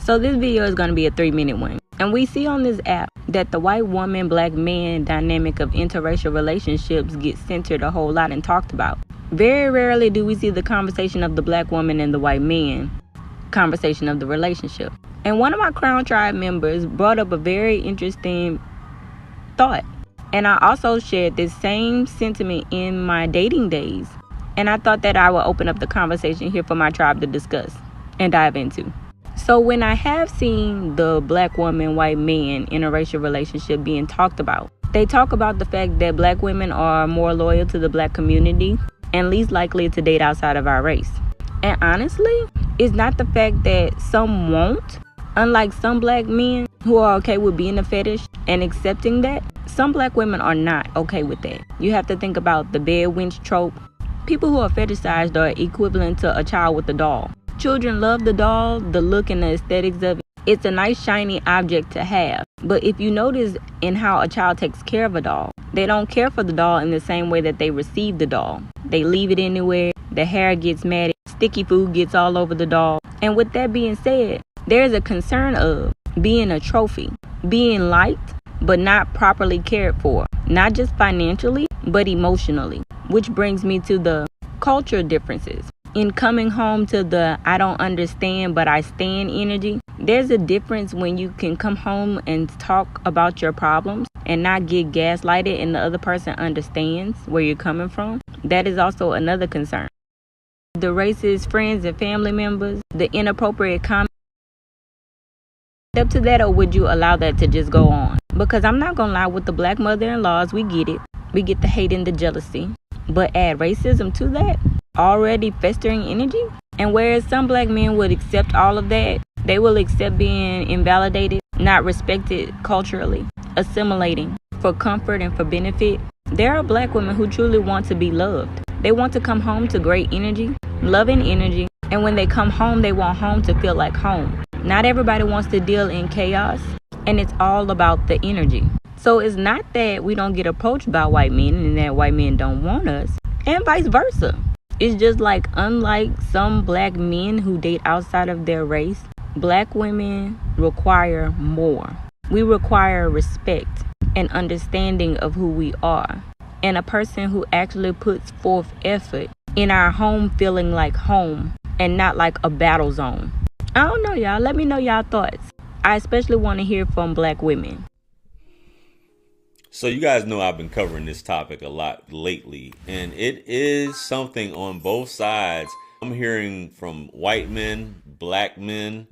So this video is going to be a 3-minute one. And we see on this app that the white woman, black man dynamic of interracial relationships gets centered a whole lot and talked about. Very rarely do we see the conversation of the black woman and the white man conversation of the relationship. And one of my Crown Tribe members brought up a very interesting thought. And I also shared this same sentiment in my dating days. And I thought that I would open up the conversation here for my tribe to discuss and dive into. So when I have seen the black woman, white man interracial relationship being talked about, they talk about the fact that black women are more loyal to the black community and least likely to date outside of our race. And honestly, it's not the fact that some won't. Unlike some black men who are okay with being a fetish and accepting that, some black women are not okay with that. You have to think about the bed wench trope. People who are fetishized are equivalent to a child with a doll. Children love the doll, the look and the aesthetics of it. It's a nice shiny object to have. But if you notice in how a child takes care of a doll, they don't care for the doll in the same way that they receive the doll. They leave it anywhere, the hair gets matted, sticky food gets all over the doll. And with that being said, there's a concern of being a trophy, being liked, but not properly cared for. Not just financially, but emotionally. Which brings me to the culture differences. In coming home to the I don't understand but I stand energy, there's a difference when you can come home and talk about your problems and not get gaslighted and the other person understands where you're coming from. That is also another concern. The racist friends and family members, the inappropriate comments, up to that, or would you allow that to just go on? Because I'm not gonna lie, with the black mother-in-laws, we get it. We get the hate and the jealousy. But add racism to that, already festering energy. And whereas some black men would accept all of that, they will accept being invalidated, not respected culturally, assimilating for comfort and for benefit. There are black women who truly want to be loved. They want to come home to great energy, loving energy. And when they come home, they want home to feel like home. Not everybody wants to deal in chaos, and it's all about the energy. So it's not that we don't get approached by white men and that white men don't want us, and vice versa. It's just like, unlike some black men who date outside of their race, black women require more. We require respect and understanding of who we are, and a person who actually puts forth effort in our home feeling like home and not like a battle zone. I don't know, y'all. Let me know y'all thoughts. I especially want to hear from black women. So you guys know I've been covering this topic a lot lately, and it is something on both sides. I'm hearing from white men, black women,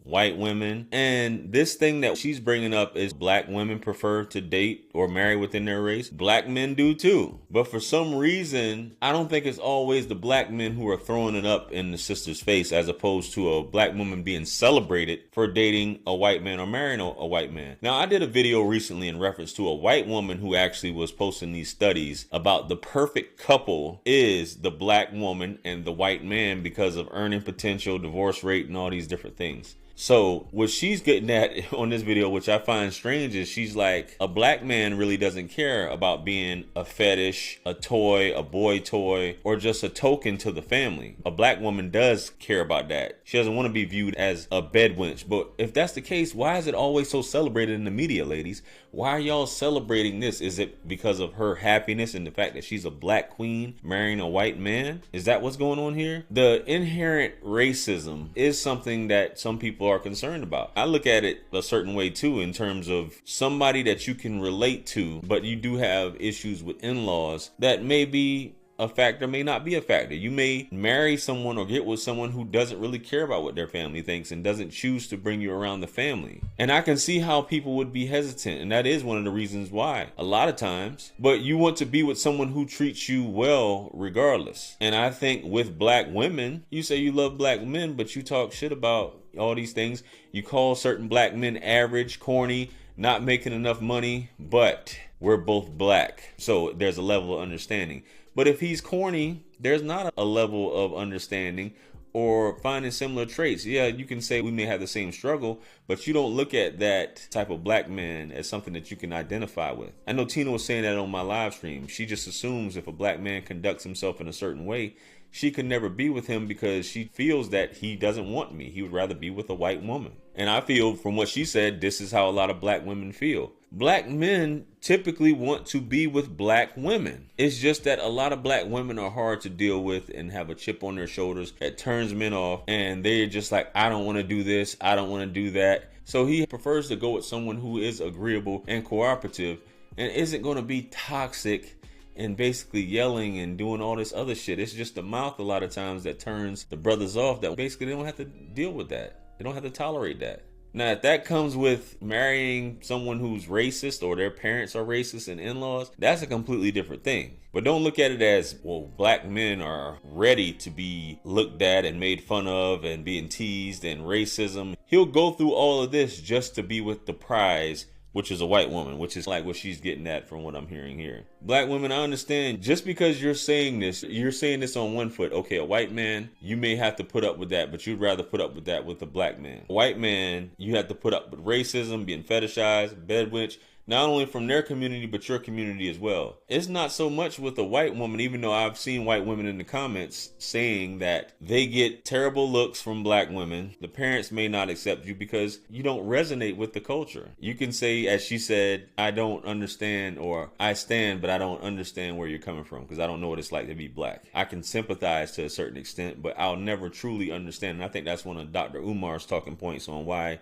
white women. And this thing that she's bringing up is black women prefer to date or marry within their race. Black men do too. But for some reason, I don't think it's always the black men who are throwing it up in the sister's face, as opposed to a black woman being celebrated for dating a white man or marrying a white man. Now, I did a video recently in reference to a white woman who actually was posting these studies about the perfect couple is the black woman and the white man because of earning potential, divorce rate, and all these different things. So what she's getting at on this video, which I find strange, is she's like, a black man really doesn't care about being a fetish, a toy, a boy toy, or just a token to the family. A black woman does care about that. She doesn't want to be viewed as a bed wench. But if that's the case, why is it always so celebrated in the media, ladies? Why are y'all celebrating this? Is it because of her happiness and the fact that she's a black queen marrying a white man? Is that what's going on here? The inherent racism is something that some people are concerned about. I look at it a certain way too, in terms of somebody that you can relate to, but you do have issues with in-laws that may be a factor, may not be a factor. You may marry someone or get with someone who doesn't really care about what their family thinks and doesn't choose to bring you around the family. And I can see how people would be hesitant, and that is one of the reasons why a lot of times. But you want to be with someone who treats you well regardless. And I think with black women, you say you love black men, but you talk shit about all these things. You call certain black men average, corny, not making enough money, but we're both black. So there's a level of understanding. But if he's corny, there's not a level of understanding or finding similar traits. Yeah, you can say we may have the same struggle, but you don't look at that type of black man as something that you can identify with. I know Tina was saying that on my live stream. She just assumes if a black man conducts himself in a certain way, she could never be with him because she feels that he doesn't want me. He would rather be with a white woman. And I feel from what she said, this is how a lot of black women feel. Black men typically want to be with black women. It's just that a lot of black women are hard to deal with and have a chip on their shoulders that turns men off. And they're just like, I don't want to do this. I don't want to do that. So he prefers to go with someone who is agreeable and cooperative and isn't going to be toxic and basically yelling and doing all this other shit. It's just the mouth a lot of times that turns the brothers off, that basically they don't have to deal with that. They don't have to tolerate that. Now, if that comes with marrying someone who's racist or their parents are racist and in-laws, that's a completely different thing. But don't look at it as, well, black men are ready to be looked at and made fun of and being teased and racism. He'll go through all of this just to be with the prize, which is a white woman, which is like what she's getting at from what I'm hearing here. Black women, I understand, just because you're saying this on one foot. Okay, a white man, you may have to put up with that, but you'd rather put up with that with a black man. A white man, you have to put up with racism, being fetishized, bedwitch, not only from their community, but your community as well. It's not so much with a white woman, even though I've seen white women in the comments saying that they get terrible looks from black women. The parents may not accept you because you don't resonate with the culture. You can say, as she said, I don't understand, or I stand, but I don't understand where you're coming from because I don't know what it's like to be black. I can sympathize to a certain extent, but I'll never truly understand. And I think that's one of Dr. Umar's talking points on why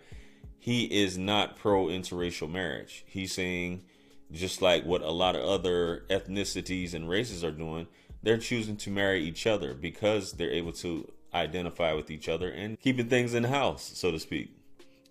he is not pro interracial marriage. He's saying, just like what a lot of other ethnicities and races are doing, they're choosing to marry each other because they're able to identify with each other and keeping things in the house, so to speak.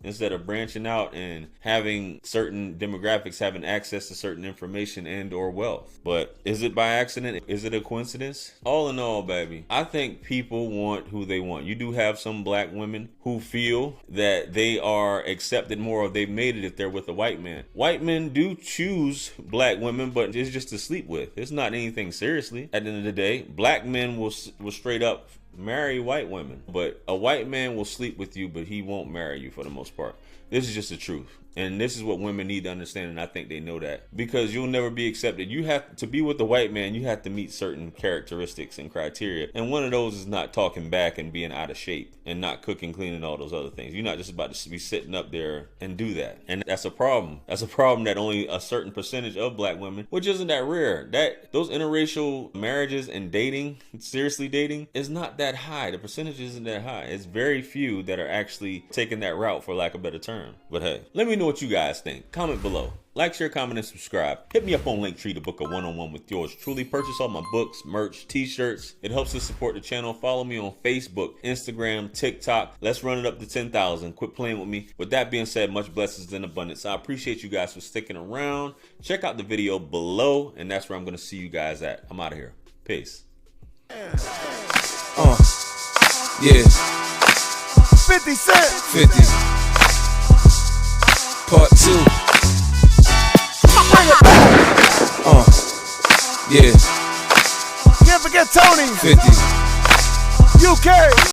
Instead of branching out and having certain demographics having access to certain information and or wealth. But is it by accident? Is it a coincidence? All in all, baby, I think people want who they want. You do have some black women who feel that they are accepted more, or they've made it if they're with a white man. White men do choose black women, but it's just to sleep with. It's not anything seriously. At the end of the day, black men will straight up marry white women, but a white man will sleep with you, but he won't marry you for the most part. This is just the truth. And this is what women need to understand, and I think they know that. Because you'll never be accepted. You have to be with the white man, you have to meet certain characteristics and criteria. And one of those is not talking back and being out of shape and not cooking, cleaning, all those other things. You're not just about to be sitting up there and do that. And that's a problem. That's a problem that only a certain percentage of black women, which isn't that rare, that those interracial marriages and dating, seriously dating, is not that high. The percentage isn't that high. It's very few that are actually taking that route, for lack of a better term. But hey, let me know what you guys think. Comment below. Like, share, comment, and subscribe. Hit me up on Linktree to book a one-on-one with yours truly. Purchase all my books, merch, t-shirts. It helps to support the channel. Follow me on Facebook, Instagram, TikTok. Let's run it up to 10,000. Quit playing with me. With that being said, much blessings in abundance. I appreciate you guys for sticking around. Check out the video below, and that's where I'm going to see you guys at. I'm out of here. Peace. Yeah. 50 Cent. 50. Part 2. Bring it back. Yeah. Can't forget Tony. 50. UK.